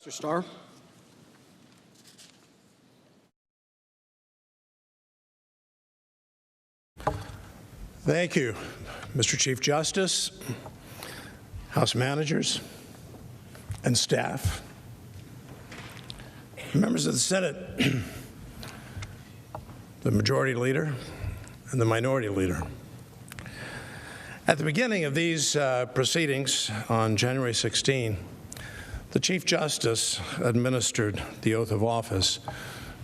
Mr. Starr. Thank you, Mr. Chief Justice, House managers, and staff, members of the Senate, the Majority Leader, and the Minority Leader. At the beginning of these proceedings on January 16, the Chief Justice administered the oath of office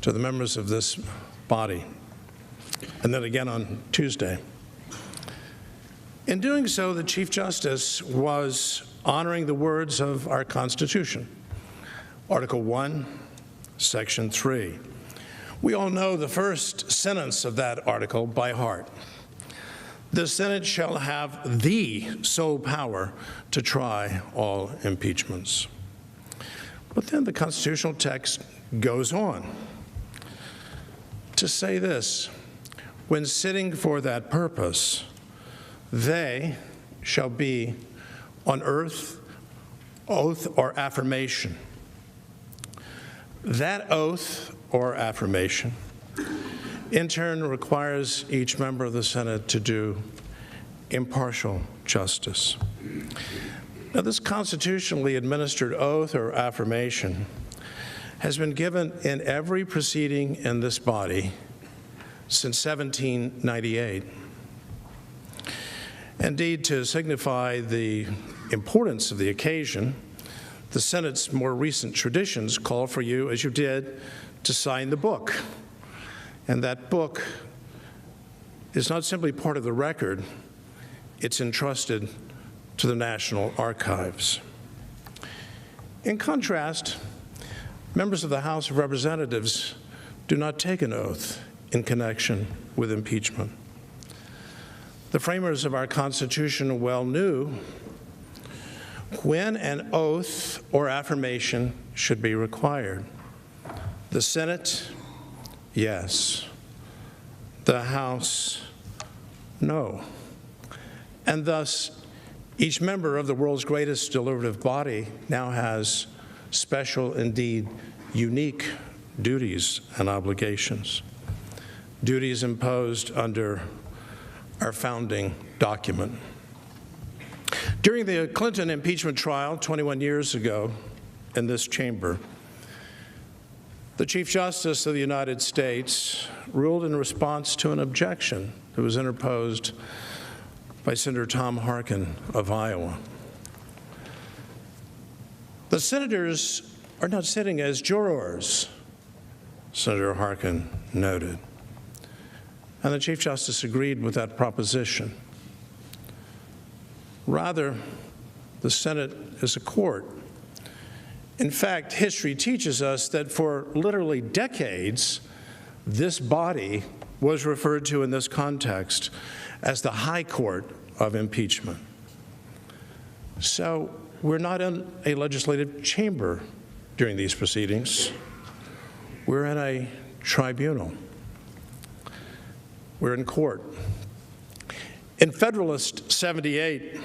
to the members of this body, and then again on Tuesday. In doing so, the Chief Justice was honoring the words of our Constitution, Article 1, Section 3. We all know the first sentence of that article by heart. The Senate shall have the sole power to try all impeachments. But then the constitutional text goes on to say this: when sitting for that purpose, they shall be on earth, oath or affirmation. That oath or affirmation in turn requires each member of the Senate to do impartial justice. Now, this constitutionally administered oath or affirmation has been given in every proceeding in this body since 1798. Indeed, to signify the importance of the occasion, the Senate's more recent traditions call for you, as you did, to sign the book. And that book is not simply part of the record, it's entrusted to the National Archives. In contrast, members of the House of Representatives do not take an oath in connection with impeachment. The framers of our Constitution well knew when an oath or affirmation should be required. The Senate, yes. The House, no. And thus, each member of the world's greatest deliberative body now has special, indeed unique, duties and obligations. Duties imposed under our founding document. During the Clinton impeachment trial 21 years ago in this chamber, the Chief Justice of the United States ruled in response to an objection that was interposed by Senator Tom Harkin of Iowa. The senators are not sitting as jurors, Senator Harkin noted. And the Chief Justice agreed with that proposition. Rather, the Senate is a court. In fact, history teaches us that for literally decades, this body was referred to in this context as the High Court of Impeachment. So we're not in a legislative chamber during these proceedings. We're in a tribunal. We're in court. In Federalist 78,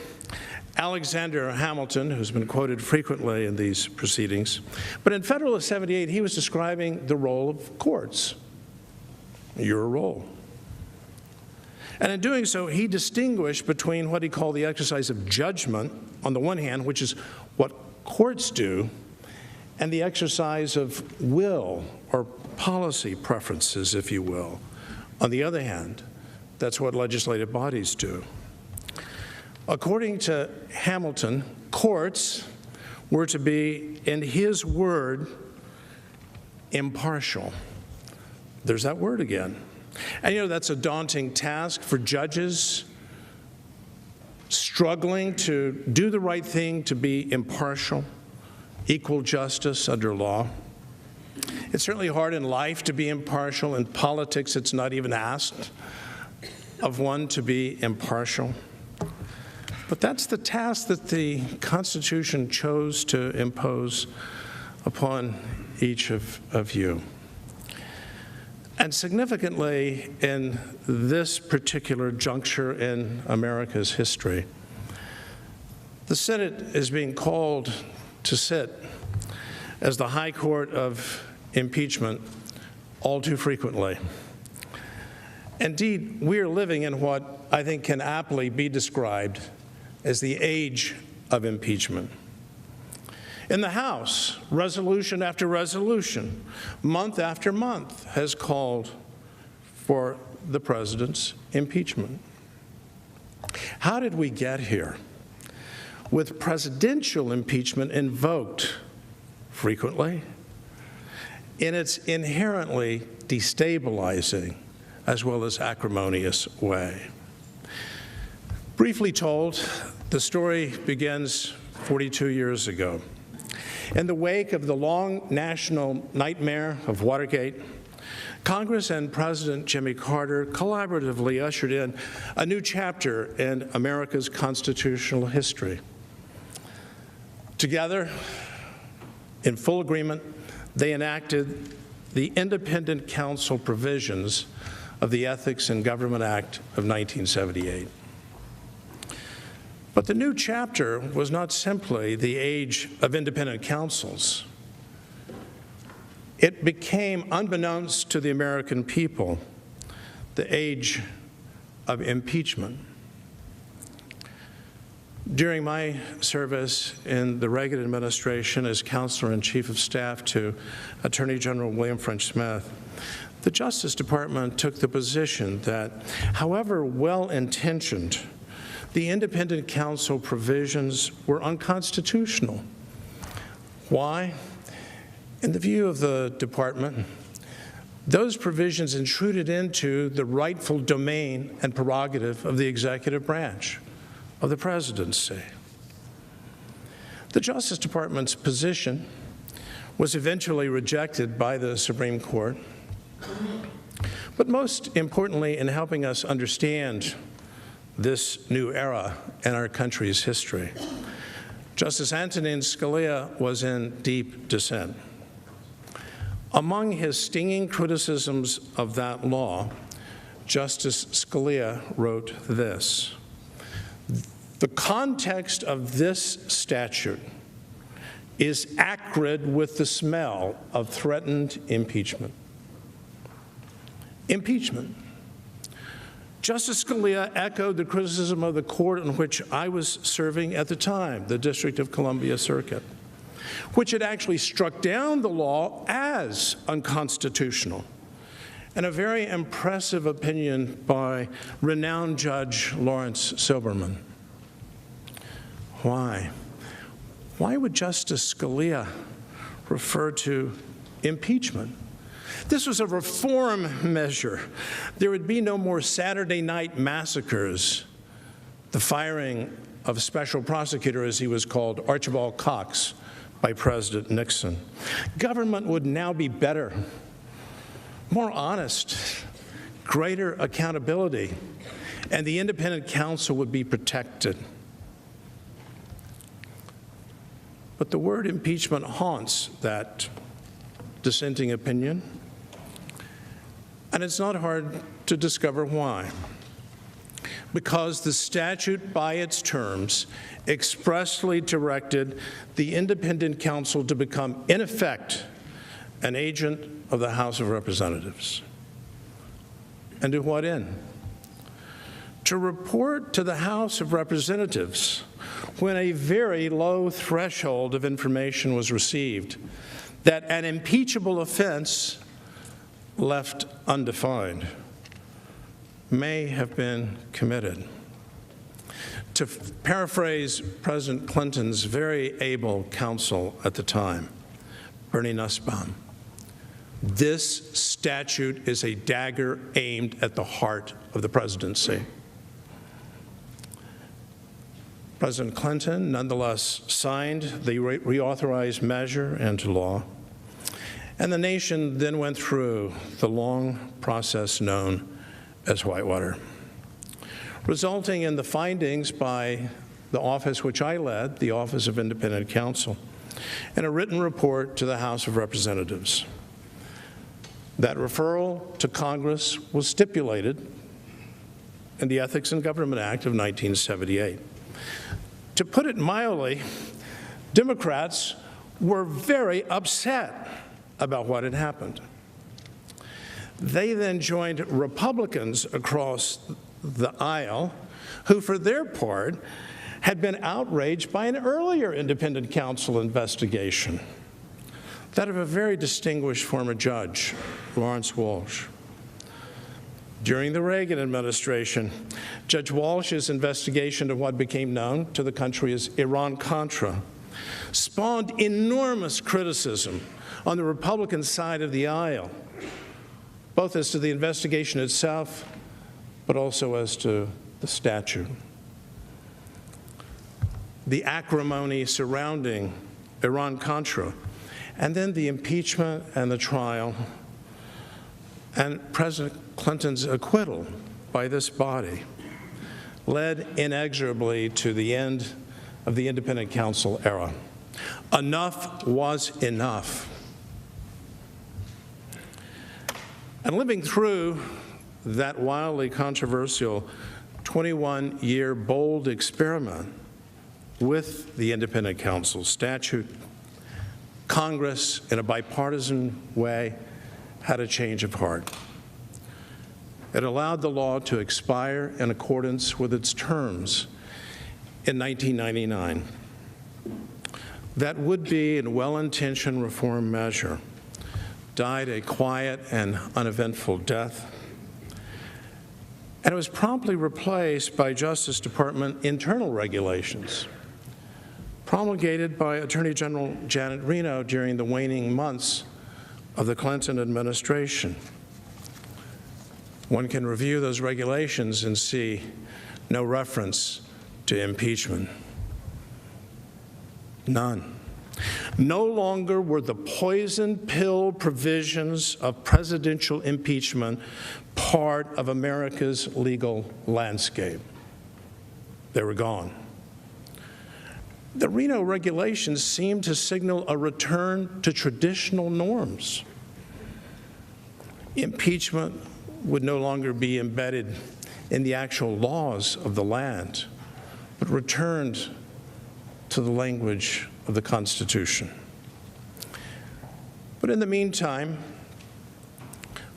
Alexander Hamilton, who's been quoted frequently in these proceedings, but in Federalist 78, he was describing the role of courts, your role. And in doing so, he distinguished between what he called the exercise of judgment, on the one hand, which is what courts do, and the exercise of will or policy preferences, if you will. On the other hand, that's what legislative bodies do. According to Hamilton, courts were to be, in his word, impartial. There's that word again. And you know, that's a daunting task for judges struggling to do the right thing, to be impartial, equal justice under law. It's certainly hard in life to be impartial. In politics, it's not even asked of one to be impartial. But that's the task that the Constitution chose to impose upon each of you. And significantly, in this particular juncture in America's history, the Senate is being called to sit as the High Court of Impeachment all too frequently. Indeed, we are living in what I think can aptly be described as the age of impeachment. In the House, resolution after resolution, month after month, has called for the president's impeachment. How did we get here? With presidential impeachment invoked frequently in its inherently destabilizing as well as acrimonious way. Briefly told, the story begins 42 years ago. In the wake of the long national nightmare of Watergate, Congress and President Jimmy Carter collaboratively ushered in a new chapter in America's constitutional history. Together, in full agreement, they enacted the independent counsel provisions of the Ethics in Government Act of 1978. But the new chapter was not simply the age of independent counsels. It became, unbeknownst to the American people, the age of impeachment. During my service in the Reagan administration as counselor and chief of staff to Attorney General William French Smith, the Justice Department took the position that, however well-intentioned, the independent counsel provisions were unconstitutional. Why? In the view of the department, those provisions intruded into the rightful domain and prerogative of the executive branch, of the presidency. The Justice Department's position was eventually rejected by the Supreme Court, but most importantly, in helping us understand this new era in our country's history, Justice Antonin Scalia was in deep dissent. Among his stinging criticisms of that law, Justice Scalia wrote this: "The context of this statute is acrid with the smell of threatened impeachment." Impeachment. Justice Scalia echoed the criticism of the court in which I was serving at the time, the District of Columbia Circuit, which had actually struck down the law as unconstitutional, and a very impressive opinion by renowned Judge Lawrence Silberman. Why? Why would Justice Scalia refer to impeachment? This was a reform measure. There would be no more Saturday night massacres, the firing of special prosecutor, as he was called, Archibald Cox, by President Nixon. Government would now be better, more honest, greater accountability, and the independent counsel would be protected. But the word impeachment haunts that dissenting opinion, and it's not hard to discover why. Because the statute, by its terms, expressly directed the independent counsel to become, in effect, an agent of the House of Representatives. And to what end? To report to the House of Representatives when a very low threshold of information was received that an impeachable offense left undefined may have been committed. To paraphrase President Clinton's very able counsel at the time, Bernie Nussbaum, this statute is a dagger aimed at the heart of the presidency. President Clinton nonetheless signed the reauthorized measure into law, and the nation then went through the long process known as Whitewater, resulting in the findings by the office which I led, the Office of Independent Counsel, and a written report to the House of Representatives. That referral to Congress was stipulated in the Ethics in Government Act of 1978. To put it mildly, Democrats were very upset about what had happened. They then joined Republicans across the aisle, who, for their part, had been outraged by an earlier independent counsel investigation, that of a very distinguished former judge, Lawrence Walsh. During the Reagan administration, Judge Walsh's investigation of what became known to the country as Iran-Contra spawned enormous criticism on the Republican side of the aisle, both as to the investigation itself, but also as to the statute. The acrimony surrounding Iran-Contra, and then the impeachment and the trial, and President Clinton's acquittal by this body led inexorably to the end of the independent counsel era. Enough was enough. And living through that wildly controversial 21-year bold experiment with the independent counsel statute, Congress, in a bipartisan way, had a change of heart. It allowed the law to expire in accordance with its terms in 1999. That would-be and well-intentioned reform measure died a quiet and uneventful death, and it was promptly replaced by Justice Department internal regulations promulgated by Attorney General Janet Reno during the waning months of the Clinton administration. One can review those regulations and see no reference to impeachment. None. No longer were the poison pill provisions of presidential impeachment part of America's legal landscape. They were gone. The Reno regulations seemed to signal a return to traditional norms. Impeachment would no longer be embedded in the actual laws of the land, but returned to the language of the Constitution. But in the meantime,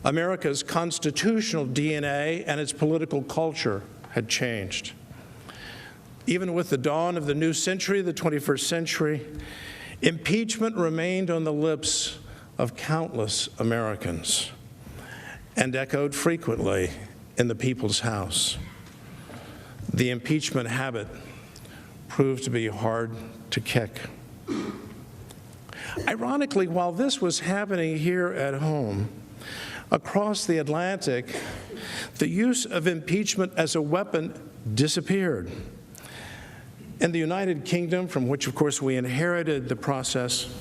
America's constitutional DNA and its political culture had changed. Even with the dawn of the new century, the 21st century, impeachment remained on the lips of countless Americans and echoed frequently in the people's house. The impeachment habit proved to be hard to kick. Ironically, while this was happening here at home, across the Atlantic, the use of impeachment as a weapon disappeared. In the United Kingdom, from which, of course, we inherited the process,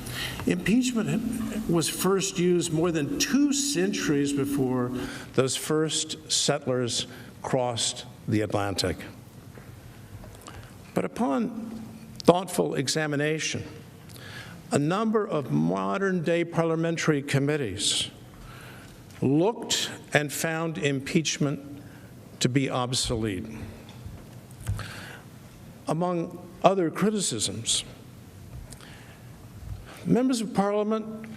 impeachment was first used more than 2 centuries before those first settlers crossed the Atlantic. But upon thoughtful examination, a number of modern-day parliamentary committees looked and found impeachment to be obsolete. Among other criticisms, members of Parliament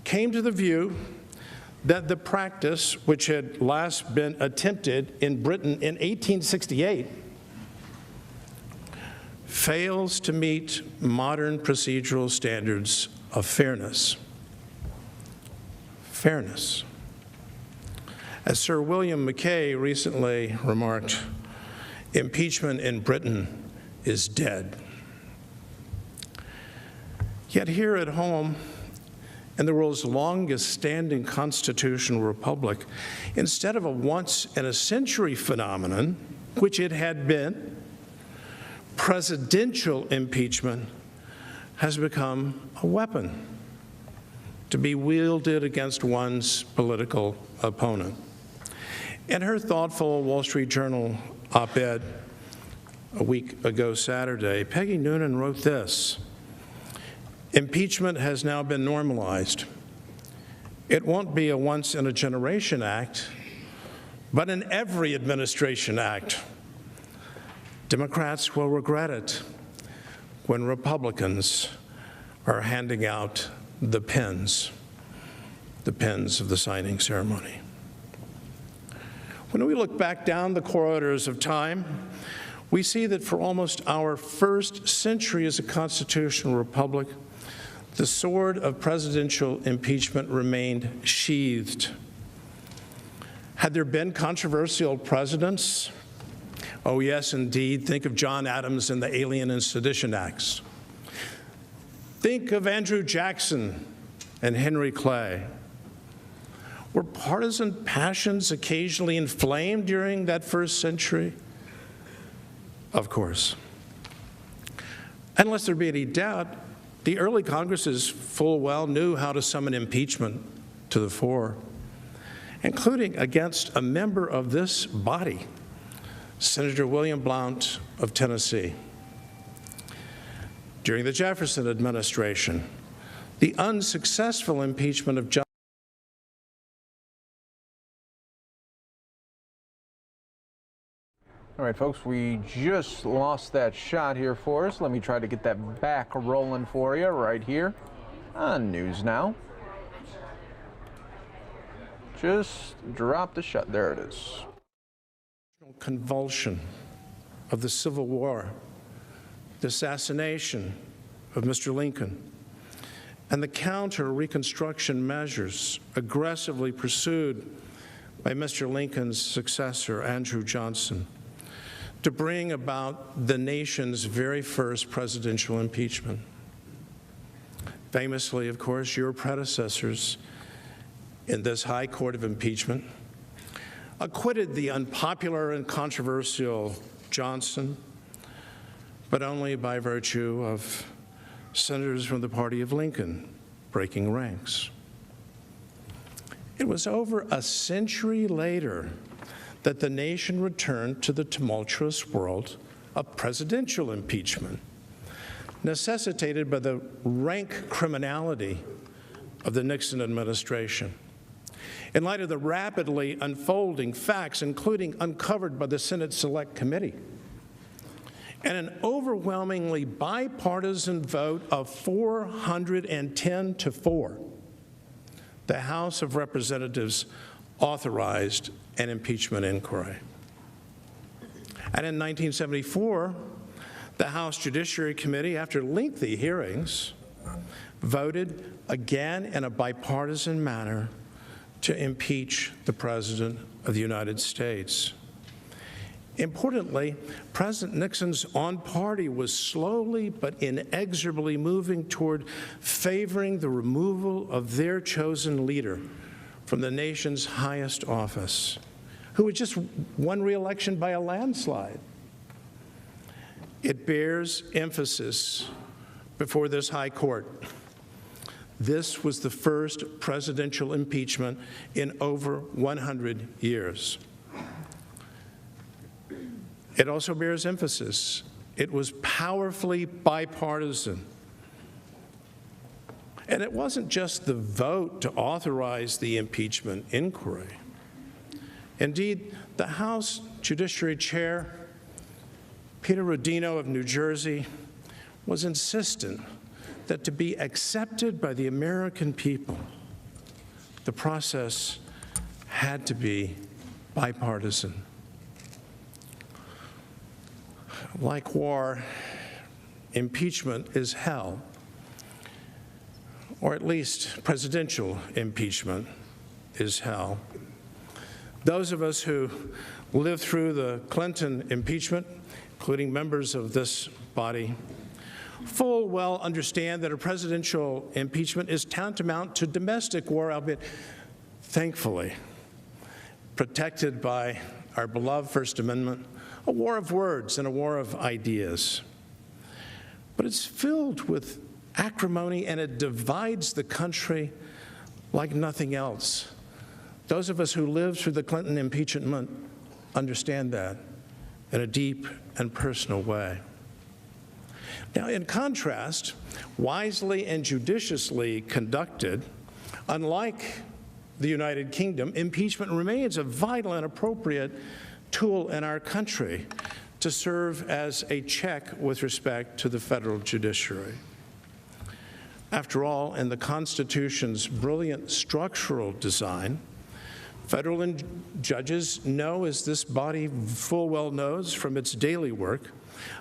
came to the view that the practice, which had last been attempted in Britain in 1868, fails to meet modern procedural standards of fairness. Fairness. As Sir William Mackay recently remarked, impeachment in Britain is dead. Yet here at home, in the world's longest-standing constitutional republic, instead of a once-in-a-century phenomenon, which it had been, presidential impeachment has become a weapon to be wielded against one's political opponent. In her thoughtful Wall Street Journal op-ed a week ago Saturday, Peggy Noonan wrote this: "Impeachment has now been normalized. It won't be a once-in-a-generation act, but an every administration act. Democrats will regret it when Republicans are handing out the pens of the signing ceremony. When we look back down the corridors of time, we see that for almost our first century as a constitutional republic, the sword of presidential impeachment remained sheathed. Had there been controversial presidents? Oh, yes, indeed. Think of John Adams and the Alien and Sedition Acts. Think of Andrew Jackson and Henry Clay. Were partisan passions occasionally inflamed during that first century? Of course. Unless there be any doubt, the early Congresses full well knew how to summon impeachment to the fore, including against a member of this body, Senator William Blount of Tennessee. During the Jefferson administration, the unsuccessful impeachment of John. All right, folks, we just lost that shot here for us. Let me try to get that back rolling for you right here on News Now. Just drop the shot. There it is. Convulsion of the Civil War, the assassination of Mr. Lincoln, and the counter-Reconstruction measures aggressively pursued by Mr. Lincoln's successor, Andrew Johnson, to bring about the nation's very first presidential impeachment. Famously, of course, your predecessors in this high court of impeachment acquitted the unpopular and controversial Johnson, but only by virtue of senators from the party of Lincoln breaking ranks. It was over a century later that the nation returned to the tumultuous world of presidential impeachment, necessitated by the rank criminality of the Nixon administration. In light of the rapidly unfolding facts, including uncovered by the Senate Select Committee, and an overwhelmingly bipartisan vote of 410 to 4, the House of Representatives authorized an impeachment inquiry. And in 1974, the House Judiciary Committee, after lengthy hearings, voted again in a bipartisan manner to impeach the President of the United States. Importantly, President Nixon's own party was slowly but inexorably moving toward favoring the removal of their chosen leader from the nation's highest office, who had just won re-election by a landslide. It bears emphasis before this high court. This was the first presidential impeachment in over 100 years. It also bears emphasis. It was powerfully bipartisan. And it wasn't just the vote to authorize the impeachment inquiry. Indeed, the House Judiciary Chair, Peter Rodino of New Jersey, was insistent that to be accepted by the American people, the process had to be bipartisan. Like war, impeachment is hell, or at least presidential impeachment is hell. Those of us who lived through the Clinton impeachment, including members of this body, full well understand that a presidential impeachment is tantamount to domestic war, albeit thankfully protected by our beloved First Amendment, a war of words and a war of ideas. But it's filled with acrimony, and it divides the country like nothing else. Those of us who lived through the Clinton impeachment understand that in a deep and personal way. Now, in contrast, wisely and judiciously conducted, unlike the United Kingdom, impeachment remains a vital and appropriate tool in our country to serve as a check with respect to the federal judiciary. After all, in the Constitution's brilliant structural design, federal judges know, as this body full well knows from its daily work,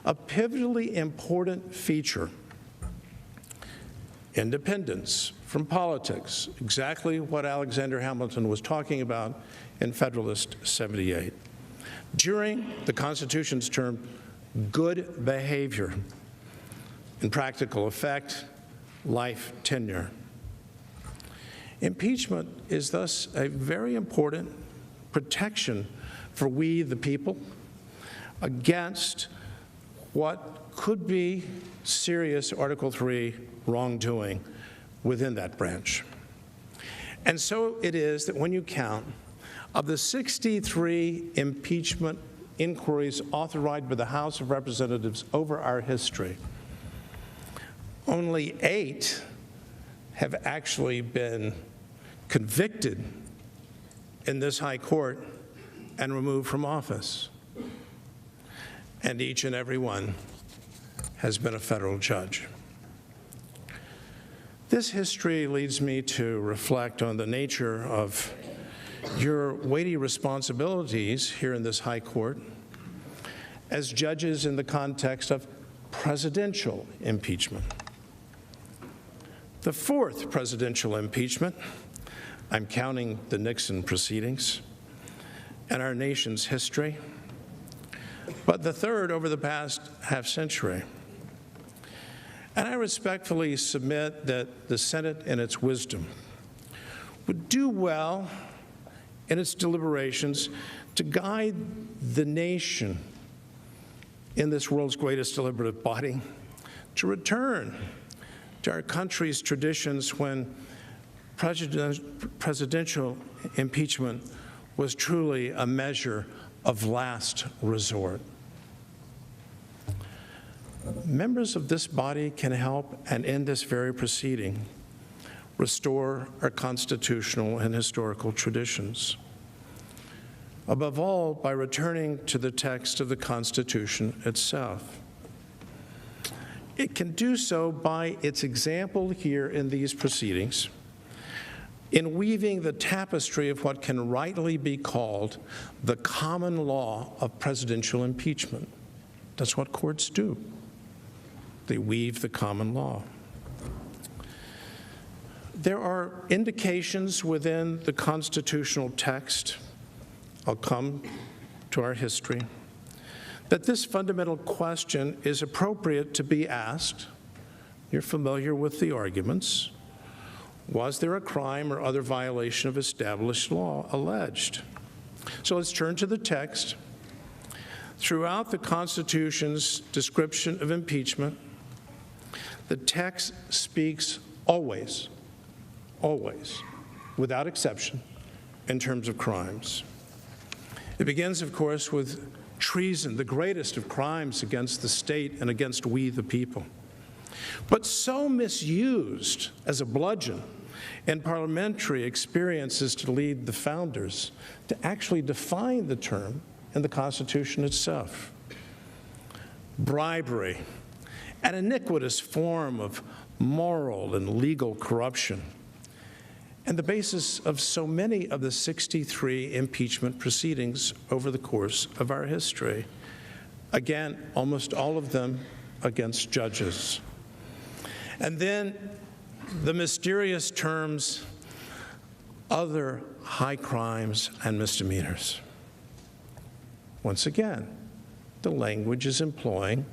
a pivotally important feature: independence from politics, exactly what Alexander Hamilton was talking about in Federalist 78. During the Constitution's term, good behavior, in practical effect, life tenure. Impeachment is thus a very important protection for we, the people, against what could be serious Article III wrongdoing within that branch. And so it is that when you count, of the 63 impeachment inquiries authorized by the House of Representatives over our history, only 8 have actually been convicted in this high court and removed from office. And each and every one has been a federal judge. This history leads me to reflect on the nature of your weighty responsibilities here in this high court as judges in the context of presidential impeachment. The 4th presidential impeachment, I'm counting the Nixon proceedings, and our nation's history, but the 3rd over the past half-century. And I respectfully submit that the Senate, in its wisdom, would do well in its deliberations to guide the nation in this world's greatest deliberative body to return to our country's traditions when presidential impeachment was truly a measure of last resort. Members of this body can help, and in this very proceeding, restore our constitutional and historical traditions. Above all, by returning to the text of the Constitution itself. It can do so by its example here in these proceedings, in weaving the tapestry of what can rightly be called the common law of presidential impeachment. That's what courts do. They weave the common law. There are indications within the constitutional text, I'll come to our history, that this fundamental question is appropriate to be asked. You're familiar with the arguments. Was there a crime or other violation of established law alleged? So let's turn to the text. Throughout the Constitution's description of impeachment, the text speaks always, without exception, in terms of crimes. It begins, of course, with treason, the greatest of crimes against the state and against we, the people, but so misused as a bludgeon in parliamentary experiences to lead the founders to actually define the term in the Constitution itself. Bribery, an iniquitous form of moral and legal corruption, and the basis of so many of the 63 impeachment proceedings over the course of our history. Again, almost all of them against judges. And then the mysterious terms, other high crimes and misdemeanors. Once again, the language is employing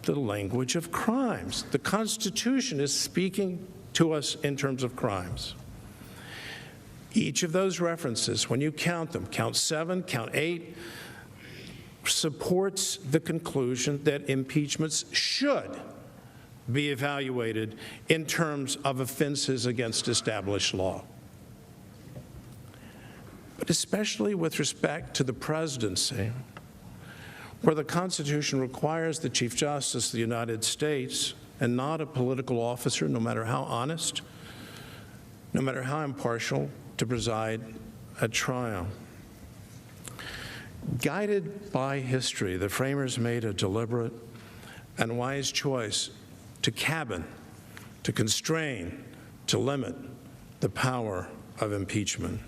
the language of crimes. The Constitution is speaking to us in terms of crimes. Each of those references, when you count them, count 7, count 8, supports the conclusion that impeachments should be evaluated in terms of offenses against established law. But especially with respect to the presidency, where the Constitution requires the Chief Justice of the United States, and not a political officer, no matter how honest, no matter how impartial, to preside at trial. Guided by history, the framers made a deliberate and wise choice to cabin to constrain, to limit the power of impeachment.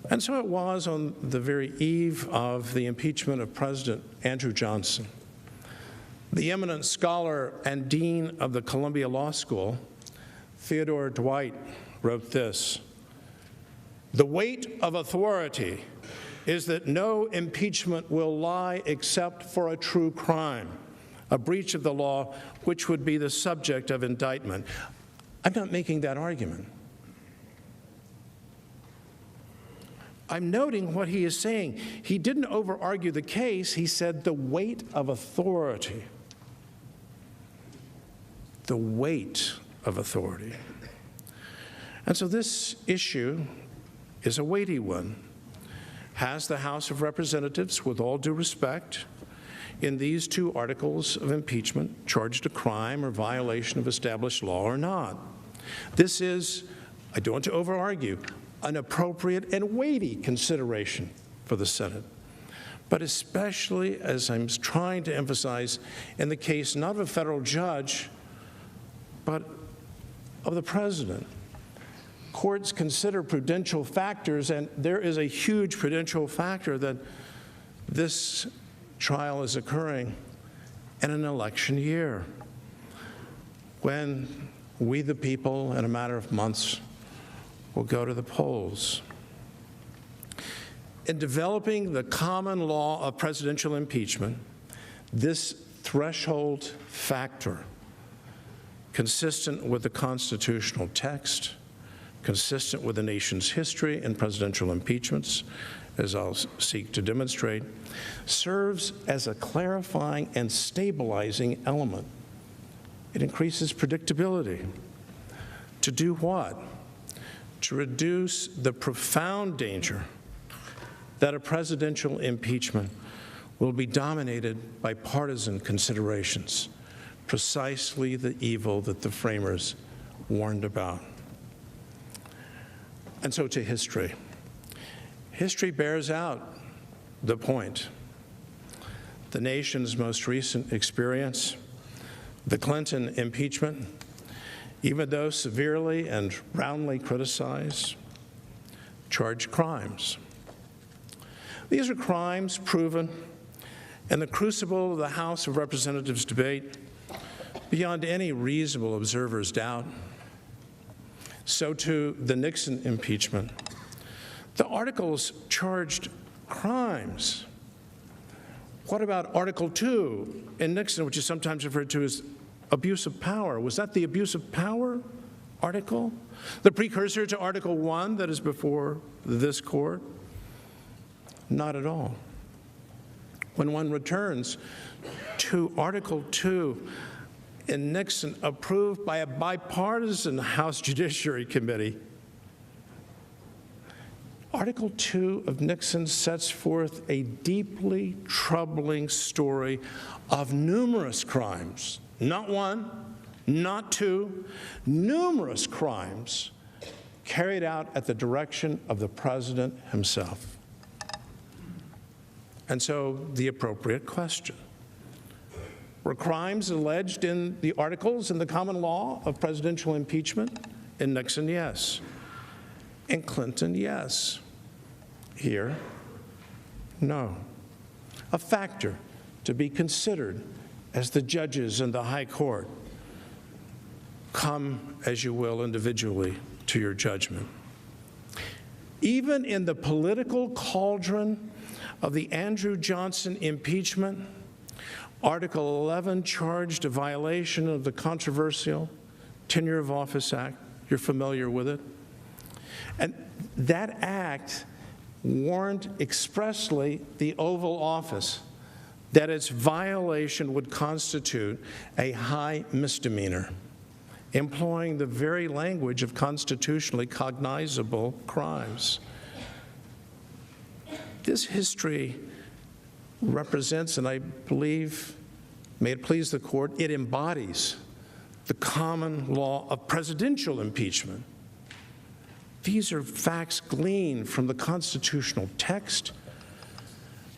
And so it was on the very eve of the impeachment of President Andrew Johnson. The eminent scholar and dean of the Columbia Law School, Theodore Dwight, wrote this: "The weight of authority is that no impeachment will lie except for a true crime, a breach of the law which would be the subject of indictment." I'm not making that argument. I'm noting what he is saying. He didn't over-argue the case. He said the weight of authority. The weight of authority. And so this issue is a weighty one. Has the House of Representatives, with all due respect, in these two articles of impeachment, charged a crime or violation of established law or not? This is, I don't want to over-argue, an appropriate and weighty consideration for the Senate. But especially, as I'm trying to emphasize, in the case not of a federal judge, but of the president. Courts consider prudential factors, and there is a huge prudential factor that this trial is occurring in an election year, when we, the people, in a matter of months, will go to the polls. In developing the common law of presidential impeachment, this threshold factor, consistent with the constitutional text, consistent with the nation's history in presidential impeachments, as I'll seek to demonstrate, serves as a clarifying and stabilizing element. It increases predictability. To do what? To reduce the profound danger that a presidential impeachment will be dominated by partisan considerations, precisely the evil that the framers warned about. And so to history. History bears out the point. The nation's most recent experience, the Clinton impeachment, even though severely and roundly criticized, charged crimes. These are crimes proven in the crucible of the House of Representatives debate beyond any reasonable observer's doubt. So too the Nixon impeachment. The articles charged crimes. What about Article 2 in Nixon, which is sometimes referred to as abuse of power? Was that the abuse of power article? The precursor to Article 1 that is before this court? Not at all. When one returns to Article 2 in Nixon, approved by a bipartisan House Judiciary Committee, Article 2 of Nixon sets forth a deeply troubling story of numerous crimes. Not one, not two, numerous crimes carried out at the direction of the president himself. And so the appropriate question: were crimes alleged in the articles in the common law of presidential impeachment? In Nixon, yes. In Clinton, yes. Here, no. A factor to be considered as the judges in the high court come, as you will, individually to your judgment. Even in the political cauldron of the Andrew Johnson impeachment, Article 11 charged a violation of the controversial Tenure of Office Act. You're familiar with it. And that act warned expressly the Oval Office that its violation would constitute a high misdemeanor, employing the very language of constitutionally cognizable crimes. This history represents, and I believe, may it please the court, it embodies the common law of presidential impeachment. These are facts gleaned from the constitutional text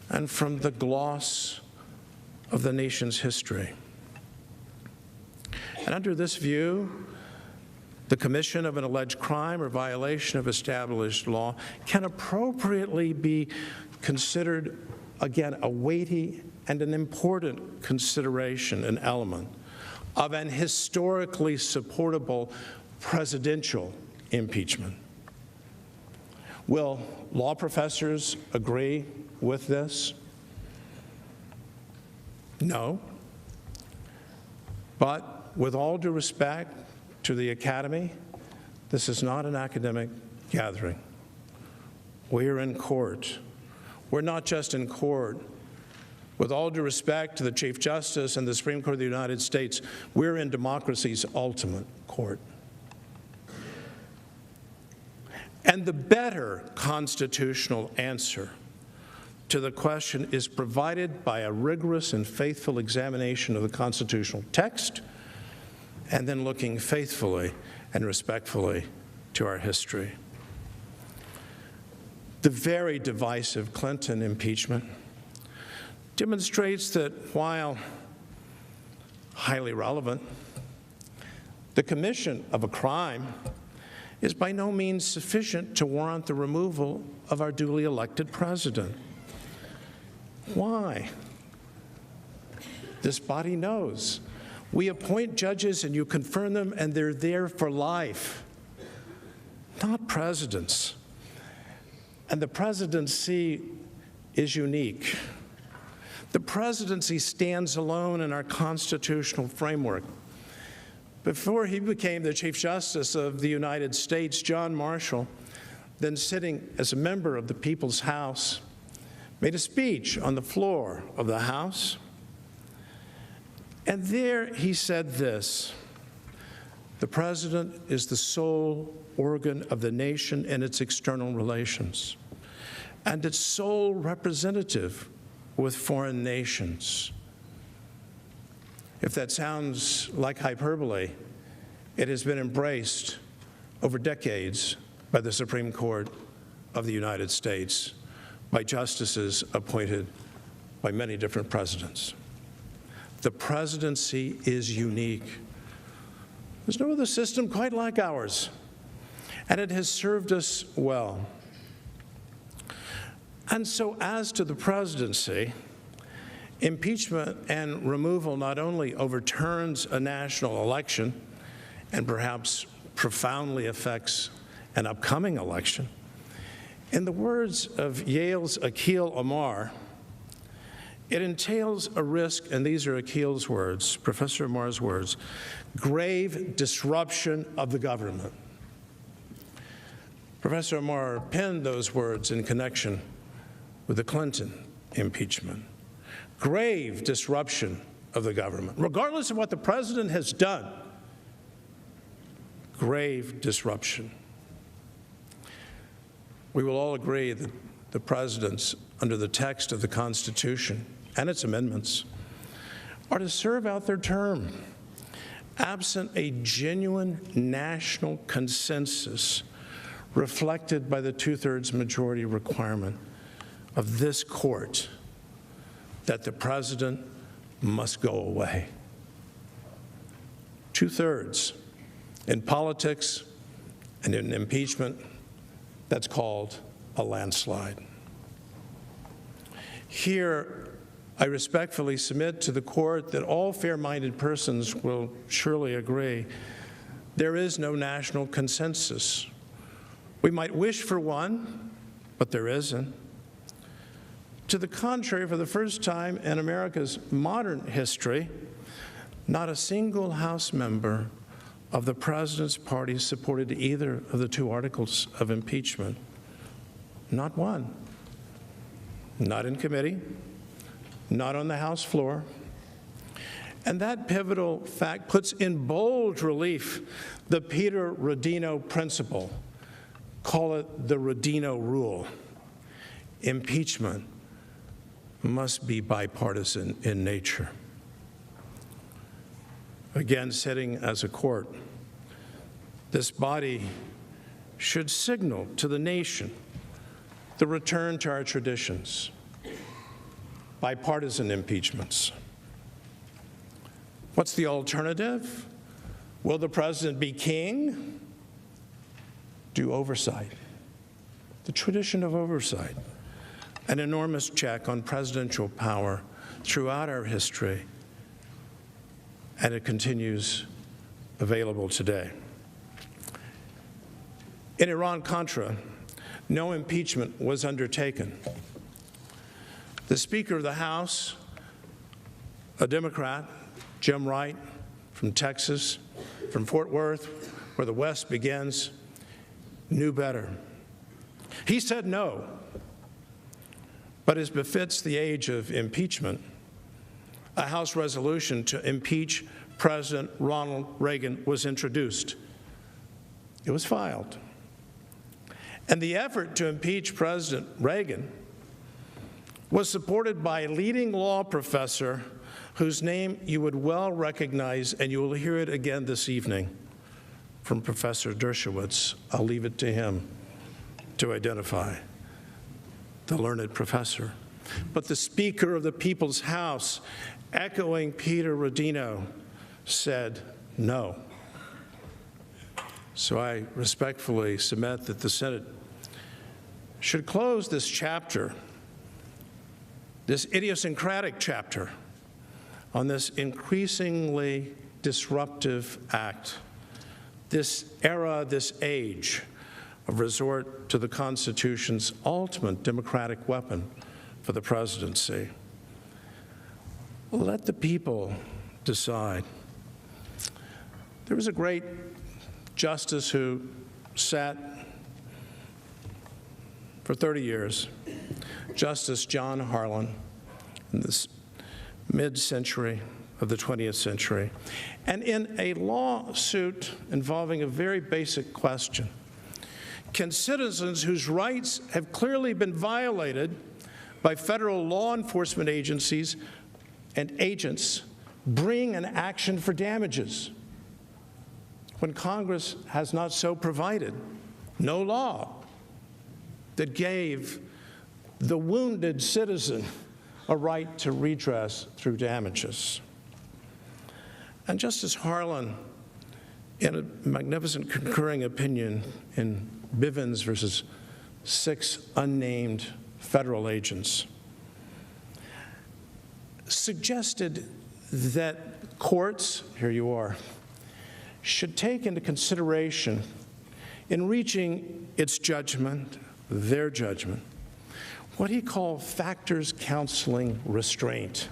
and from the gloss of the nation's history. And under this view, the commission of an alleged crime or violation of established law can appropriately be considered, again, a weighty and an important consideration, an element of an historically supportable presidential impeachment. Will law professors agree with this? No. But with all due respect to the Academy, this is not an academic gathering. We're in court. We're not just in court. With all due respect to the Chief Justice and the Supreme Court of the United States, we're in democracy's ultimate court. And the better constitutional answer to the question is provided by a rigorous and faithful examination of the constitutional text, and then looking faithfully and respectfully to our history. The very divisive Clinton impeachment demonstrates that while highly relevant, the commission of a crime is by no means sufficient to warrant the removal of our duly elected president. Why? This body knows. We appoint judges and you confirm them, and they're there for life, not presidents. And the presidency is unique. The presidency stands alone in our constitutional framework. Before he became the Chief Justice of the United States, John Marshall, then sitting as a member of the People's House, made a speech on the floor of the House. And there he said this: "The president is the sole organ of the nation in its external relations, and its sole representative with foreign nations." If that sounds like hyperbole, it has been embraced over decades by the Supreme Court of the United States, by justices appointed by many different presidents. The presidency is unique. There's no other system quite like ours, and it has served us well. And so as to the presidency, impeachment and removal not only overturns a national election and perhaps profoundly affects an upcoming election. In the words of Yale's Akhil Amar, it entails a risk, and these are Akhil's words, Professor Amar's words, grave disruption of the government. Professor Amar penned those words in connection with the Clinton impeachment. Grave disruption of the government, regardless of what the president has done. Grave disruption. We will all agree that the presidents, under the text of the Constitution and its amendments, are to serve out their term, absent a genuine national consensus reflected by the two-thirds majority requirement of this court that the president must go away. Two-thirds. In politics and in impeachment, that's called a landslide. Here, I respectfully submit to the court that all fair-minded persons will surely agree there is no national consensus. We might wish for one, but there isn't. To the contrary, for the first time in America's modern history, not a single House member of the president's party supported either of the two articles of impeachment. Not one. Not in committee, not on the House floor. And that pivotal fact puts in bold relief the Peter Rodino principle. Call it the Rodino rule. Impeachment must be bipartisan in nature. Again, sitting as a court, this body should signal to the nation the return to our traditions, bipartisan impeachments. What's the alternative? Will the president be king? Do oversight. The tradition of oversight, an enormous check on presidential power throughout our history, and it continues available today. In Iran-Contra, no impeachment was undertaken. The Speaker of the House, a Democrat, Jim Wright, from Texas, from Fort Worth, where the West begins, knew better. He said no, but as befits the age of impeachment, a House resolution to impeach President Ronald Reagan was introduced. It was filed. And the effort to impeach President Reagan was supported by a leading law professor whose name you would well recognize, and you will hear it again this evening from Professor Dershowitz. I'll leave it to him to identify the learned professor. But the Speaker of the People's House, echoing Peter Rodino, said no. So I respectfully submit that the Senate should close this chapter, this idiosyncratic chapter, on this increasingly disruptive act, this era, this age of resort to the Constitution's ultimate democratic weapon for the presidency. Let the people decide. There was a great justice who sat for 30 years, Justice John Harlan, in this mid-century of the 20th century, and in a lawsuit involving a very basic question: can citizens whose rights have clearly been violated by federal law enforcement agencies and agents bring an action for damages when Congress has not so provided? No law that gave the wounded citizen a right to redress through damages. And Justice Harlan, in a magnificent concurring opinion in Bivens versus 6 unnamed federal agents, suggested that courts, here you are, should take into consideration in reaching its judgment, their judgment, what he called factors counseling restraint.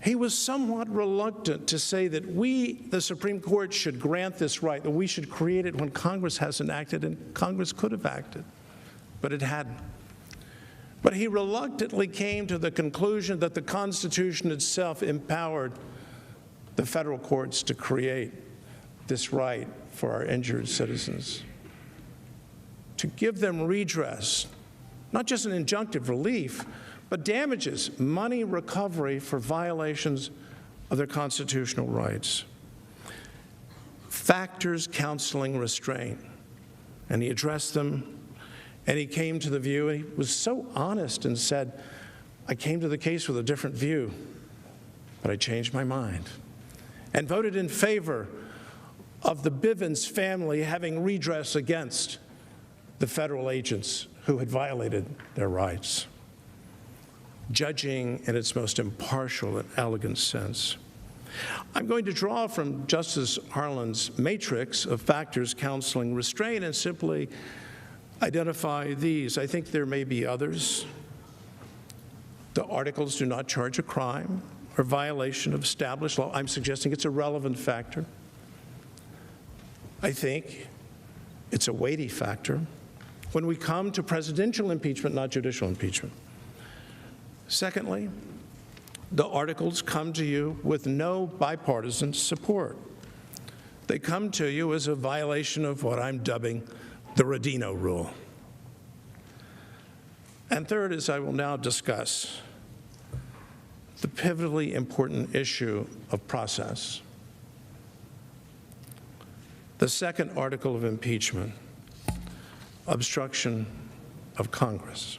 He was somewhat reluctant to say that we, the Supreme Court, should grant this right, that we should create it when Congress hasn't acted, and Congress could have acted, but it hadn't. But he reluctantly came to the conclusion that the Constitution itself empowered the federal courts to create this right for our injured citizens, to give them redress, not just an injunctive relief, but damages, money recovery for violations of their constitutional rights. Factors counseling restraint. And he addressed them, and he came to the view, and he was so honest and said, I came to the case with a different view, but I changed my mind, and voted in favor of the Bivens family having redress against the federal agents who had violated their rights, judging in its most impartial and elegant sense. I'm going to draw from Justice Harlan's matrix of factors counseling restraint and simply identify these. I think there may be others. The articles do not charge a crime or violation of established law. I'm suggesting it's a relevant factor. I think it's a weighty factor when we come to presidential impeachment, not judicial impeachment. Secondly, the articles come to you with no bipartisan support. They come to you as a violation of what I'm dubbing the Rodino rule. And third, as I will now discuss, the pivotally important issue of process. The second article of impeachment, obstruction of Congress.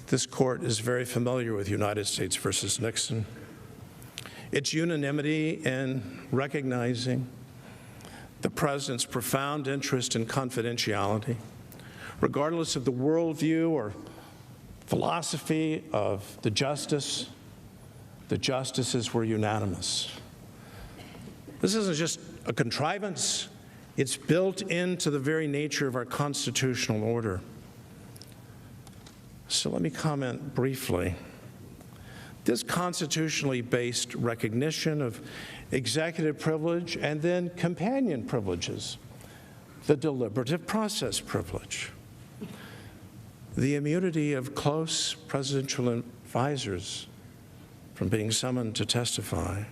This court is very familiar with United States versus Nixon. its unanimity in recognizing the President's profound interest in confidentiality, regardless of the worldview or philosophy of the justices were unanimous. This isn't just a contrivance. It's built into the very nature of our constitutional order. So let me comment briefly. This constitutionally based recognition of executive privilege and then companion privileges, the deliberative process privilege, the immunity of close presidential advisors from being summoned to testify,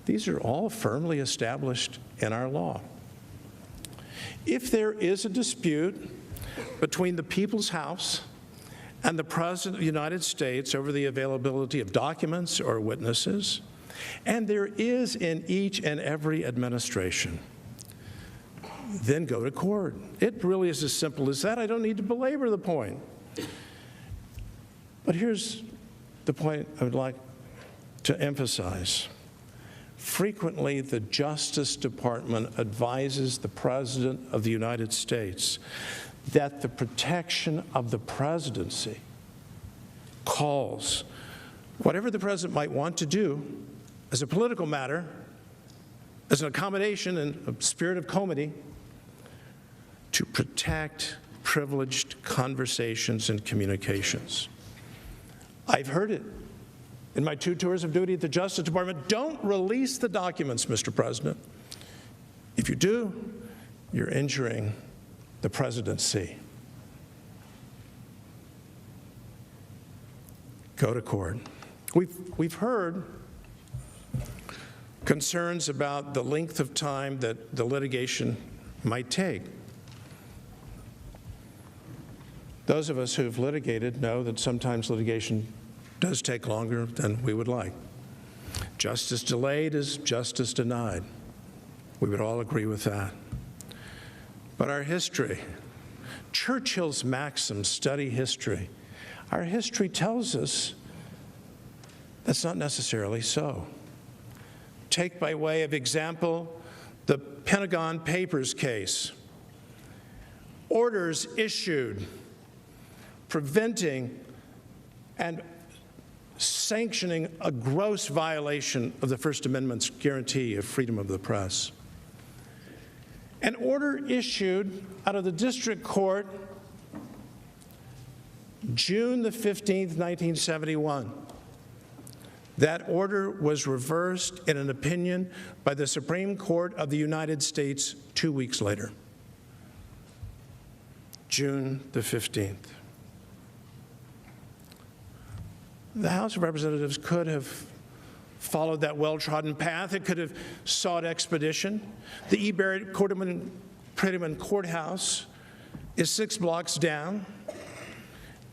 these are all firmly established in our law. If there is a dispute between the People's House and the President of the United States over the availability of documents or witnesses, and there is in each and every administration, then go to court. It really is as simple as that. I don't need to belabor the point. But here's the point I would like to emphasize. Frequently, the Justice Department advises the President of the United States that the protection of the presidency calls whatever the President might want to do as a political matter, as an accommodation in a spirit of comity, to protect privileged conversations and communications. I've heard it in my 2 tours of duty at the Justice Department. Don't release the documents, Mr. President. If you do, you're injuring the presidency. Go to court. We've heard concerns about the length of time that the litigation might take. Those of us who've litigated know that sometimes litigation does take longer than we would like. Justice delayed is justice denied. We would all agree with that. But our history, Churchill's maxim, study history, our history tells us that's not necessarily so. Take by way of example the Pentagon Papers case. Orders issued preventing and sanctioning a gross violation of the First Amendment's guarantee of freedom of the press. An order issued out of the district court June the 15th, 1971. That order was reversed in an opinion by the Supreme Court of the United States 2 weeks later. June the 15th. The House of Representatives could have followed that well-trodden path. It could have sought expedition. The E. Barrett Prettyman Courthouse is 6 blocks down.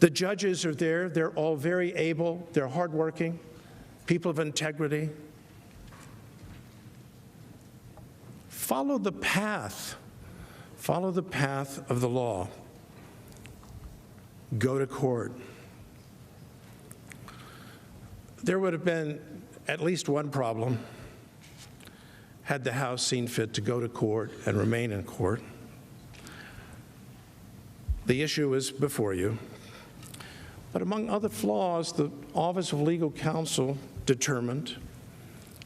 The judges are there. They're all very able. They're hardworking, people of integrity. Follow the path. Follow the path of the law. Go to court. There would have been at least one problem had the House seen fit to go to court and remain in court. The issue is before you. But among other flaws, the Office of Legal Counsel determined,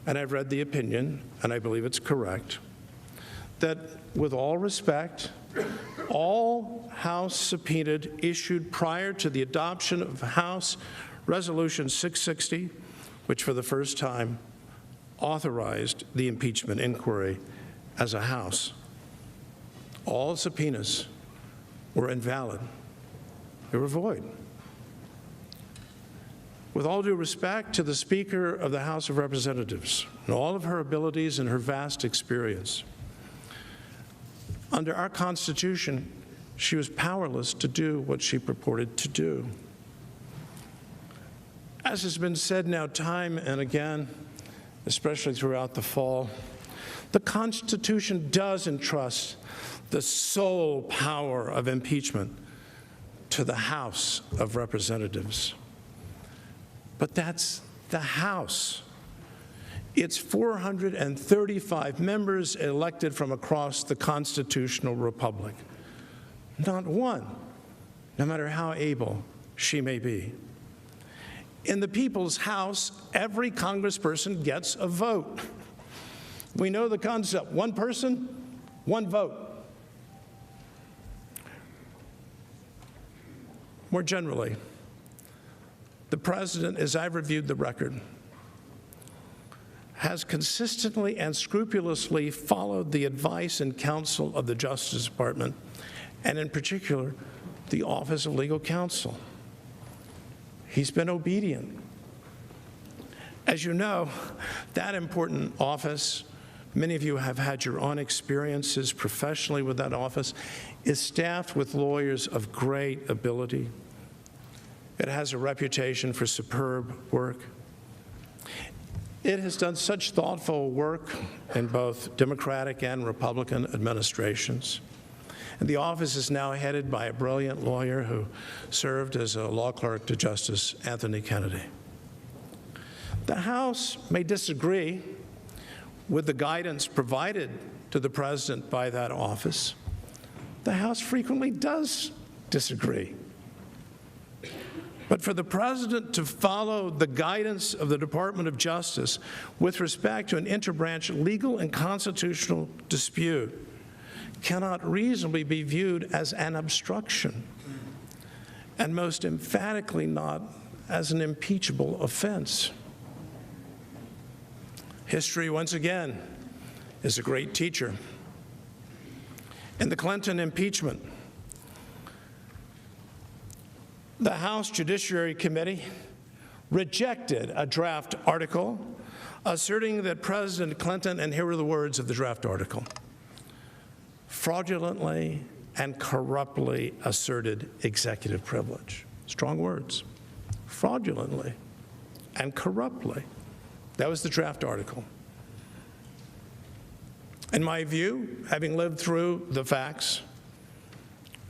and I've read the opinion, and I believe it's correct, that with all respect, all House subpoenaed issued prior to the adoption of House Resolution 660, which for the first time authorized the impeachment inquiry as a House. All subpoenas were invalid. They were void. With all due respect to the Speaker of the House of Representatives and all of her abilities and her vast experience, under our Constitution, she was powerless to do what she purported to do. As has been said now time and again, especially throughout the fall, the Constitution does entrust the sole power of impeachment to the House of Representatives. But that's the House. its 435 members elected from across the constitutional republic. Not one, no matter how able she may be. In the People's House, every congressperson gets a vote. We know the concept: one person, one vote. More generally, the President, as I've reviewed the record, has consistently and scrupulously followed the advice and counsel of the Justice Department, and in particular, the Office of Legal Counsel. He's been obedient. As you know, that important office, many of you have had your own experiences professionally with that office, is staffed with lawyers of great ability. It has a reputation for superb work. It has done such thoughtful work in both Democratic and Republican administrations. And the office is now headed by a brilliant lawyer who served as a law clerk to Justice Anthony Kennedy. The House may disagree with the guidance provided to the President by that office. The House frequently does disagree. But for the President to follow the guidance of the Department of Justice with respect to an interbranch legal and constitutional dispute cannot reasonably be viewed as an obstruction, and most emphatically not as an impeachable offense. History, once again, is a great teacher. In the Clinton impeachment, the House Judiciary Committee rejected a draft article asserting that President Clinton, and here are the words of the draft article, fraudulently and corruptly asserted executive privilege. Strong words. Fraudulently and corruptly. That was the draft article. In my view, having lived through the facts,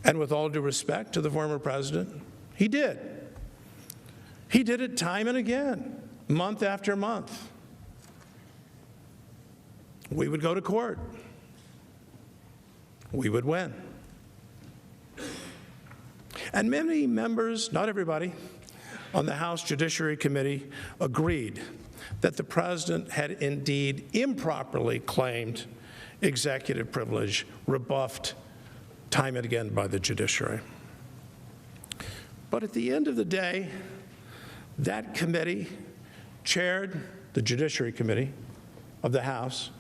and with all due respect to the former president, he did. He did it time and again, month after month. We would go to court. We would win. And many members, not everybody, on the House Judiciary Committee agreed that the president had indeed improperly claimed executive privilege, rebuffed time and again by the judiciary. But at the end of the day, that committee, chaired, the Judiciary Committee of the House,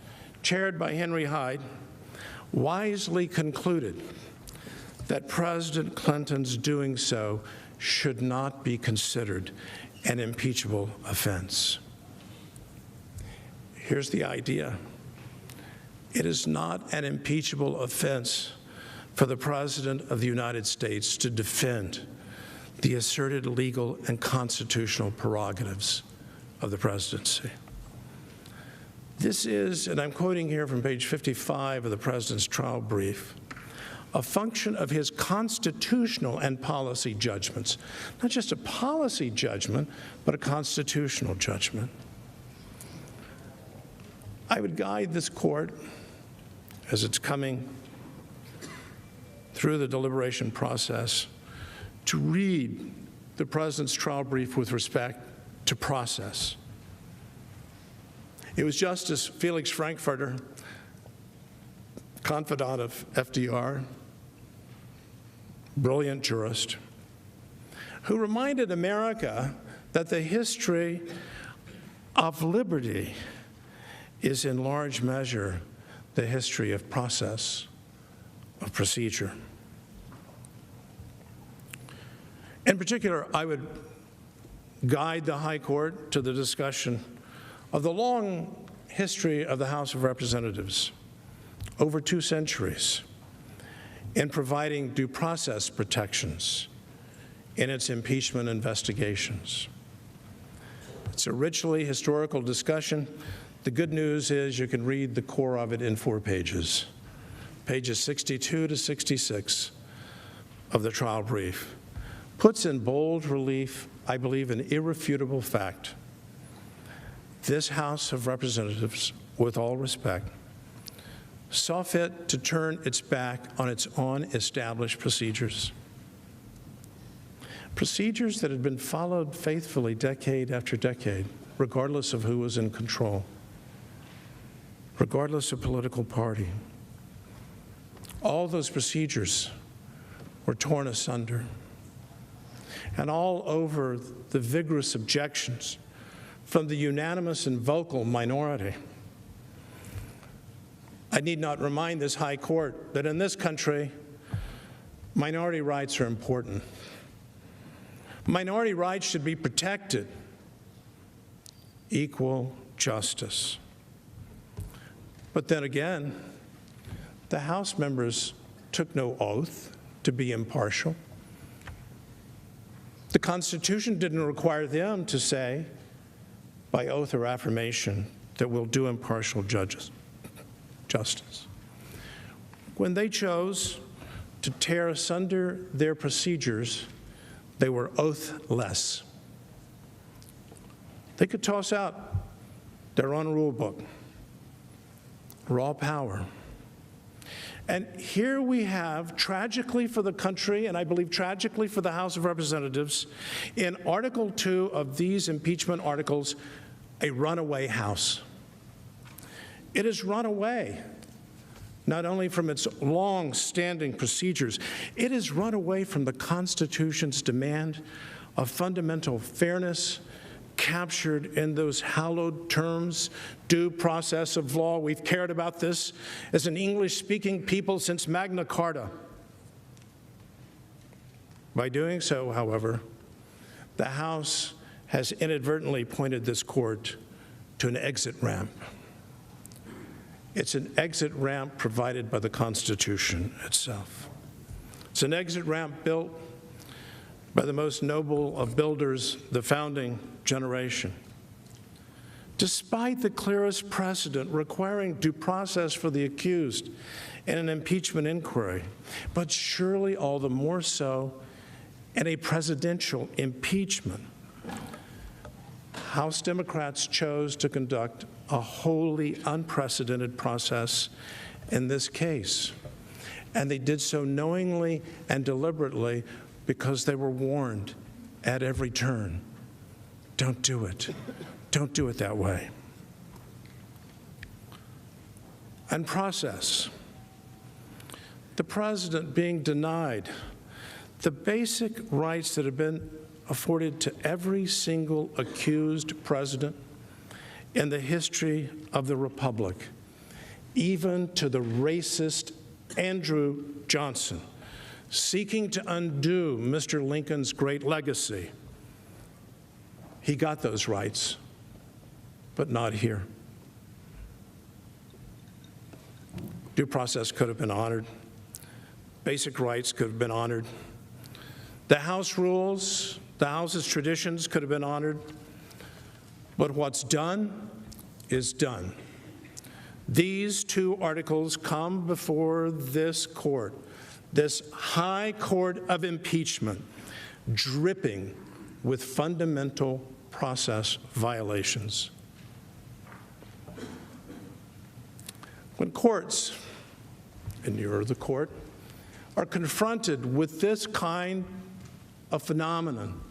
chaired by Henry Hyde, wisely concluded that President Clinton's doing so should not be considered an impeachable offense. Here's the idea. It is not an impeachable offense for the President of the United States to defend the asserted legal and constitutional prerogatives of the presidency. This is, and I'm quoting here from page 55 of the President's trial brief, a function of his constitutional and policy judgments. Not just a policy judgment, but a constitutional judgment. I would guide this court, as it's coming through the deliberation process, to read the President's trial brief with respect to process. It was Justice Felix Frankfurter, confidant of FDR, brilliant jurist, who reminded America that the history of liberty is in large measure the history of process, of procedure. In particular, I would guide the High Court to the discussion of the long history of the House of Representatives, over 2 centuries, in providing due process protections in its impeachment investigations. It's a richly historical discussion. The good news is you can read the core of it in 4 pages, pages 62 to 66 of the trial brief. Puts in bold relief, I believe, an irrefutable fact this House of Representatives, with all respect, saw fit to turn its back on its own established procedures. Procedures that had been followed faithfully decade after decade, regardless of who was in control, regardless of political party. All those procedures were torn asunder. And all over the vigorous objections from the unanimous and vocal minority. I need not remind this High Court that in this country, minority rights are important. Minority rights should be protected. Equal justice. But then again, the House members took no oath to be impartial. The Constitution didn't require them to say, by oath or affirmation, that we'll do impartial justice. When they chose to tear asunder their procedures, they were oathless. They could toss out their own rule book, raw power. And here we have, tragically for the country, and I believe tragically for the House of Representatives, in Article 2 of these impeachment articles, a runaway House. It has run away, not only from its long-standing procedures, it has run away from the Constitution's demand of fundamental fairness, captured in those hallowed terms, due process of law. We've cared about this as an English-speaking people since Magna Carta. By doing so, however, the House has inadvertently pointed this court to an exit ramp. It's an exit ramp provided by the Constitution itself. It's an exit ramp built by the most noble of builders, the founding generation. Despite the clearest precedent requiring due process for the accused in an impeachment inquiry, but surely all the more so in a presidential impeachment, House Democrats chose to conduct a wholly unprecedented process in this case. And they did so knowingly and deliberately because they were warned at every turn. Don't do it. Don't do it that way. And process. The president being denied the basic rights that have been afforded to every single accused president in the history of the Republic, even to the racist Andrew Johnson, seeking to undo Mr. Lincoln's great legacy. He got those rights, but not here. Due process could have been honored. Basic rights could have been honored. The House rules, the House's traditions could have been honored. But what's done is done. These two articles come before this court, this high court of impeachment, dripping with fundamental process violations. When courts, and you're the court, are confronted with this kind of phenomenon,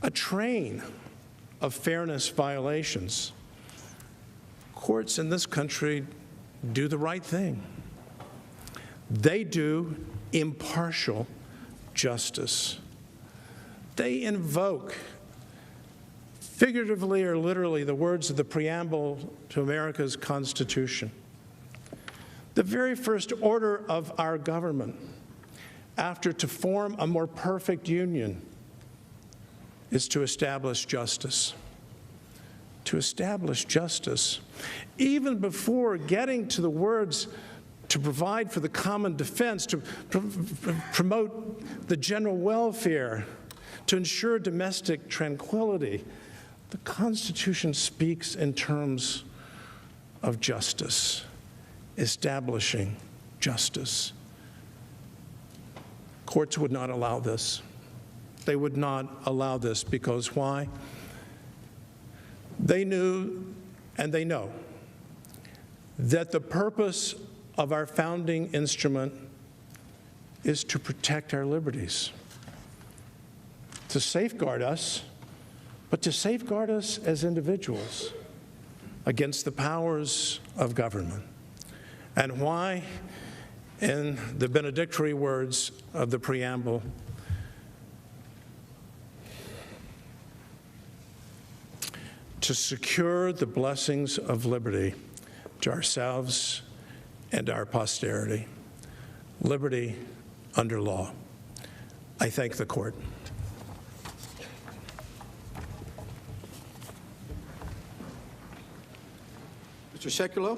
a train of fairness violations, courts in this country do the right thing. They do impartial justice. They invoke, figuratively or literally, the words of the preamble to America's Constitution. The very first order of our government, after to form a more perfect union, is to establish justice. To establish justice. Even before getting to the words to provide for the common defense, to promote the general welfare, to ensure domestic tranquility, the Constitution speaks in terms of justice, establishing justice. Courts would not allow this. They would not allow this because why? They knew and they know that the purpose of our founding instrument is to protect our liberties, to safeguard us, but to safeguard us as individuals against the powers of government. And why, in the benedictory words of the preamble, to secure the blessings of liberty to ourselves and our posterity. Liberty under law. I thank the court. Mr. Sekulow?